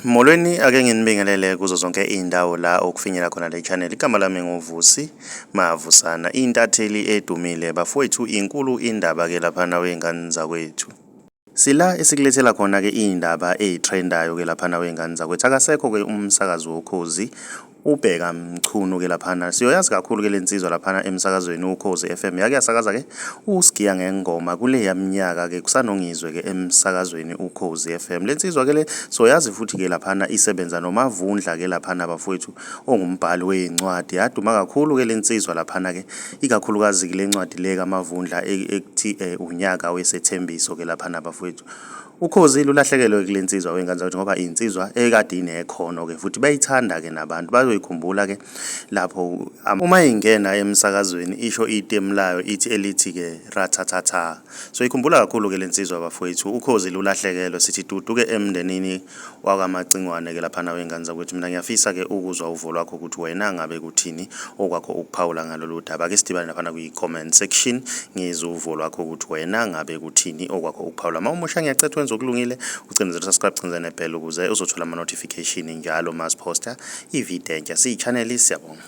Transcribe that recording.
Molweni ake nginibingelele kuzo zonke indawo la okufinyela khona le channel. Igama lami nguVusi Mavusana, intatheli edumile bafowethu, inkulu indaba ke lapha wengane zakwethu. Sila esikulethela khona ke indaba ezitrendayo ke lapha wengane zakwethu. Akasekho ke umsakazi wokhozi ubheka mchunu ke lapha. Siyoyazi kakhulu ke lensizwa lapha emsakazweni ukhozi FM yake yasakaza ke usigiya ngengoma kule yaminyaka ke kusanongizwe ke emsakazweni ukhozi FM. Lensizwa ke le soyazi futhi ke lapha isebenza nomavundla ke lapha bafowethu ongumbhali weincwadi. Yaduma kakhulu ke lensizwa lapha ke ikakhulukazi ke lencwadi le kaMavundla ethi unyaka wesethembiso ke lapha bafowethu. Ukhozi lulahlekelwe ke lensizwa wengane zakwethu ngoba insizwa ekade inekhono ke futhi bayithanda ke nabantu bazoyikhumbula ke lapho uma ingena emsakazweni isho item layo ithi elithi ke ratatata. So ikhumbula kakhulu ke lensizwa bafowethu. Ukhozi lulahlekelwe sithi duduke emndenini wakamacingwane ke lapha wengane zakwethu. Mina ngiyafisa ke ukuzwa uvo lwakho ukuthi wena ngabe kuthini okwakho ukuphawula ngalolu daba. Ake sidibane lapha kwi-comment section ngizwe uvo lwakho ukuthi wena ngabe kuthini okwakho ukuphawula. Mawumusha ngiyacetha okulungile ucindezela subscribe cinzana nebell ukuze uzothola ama notification njalo mas poster ivideo entsha. Si channel siyabonga.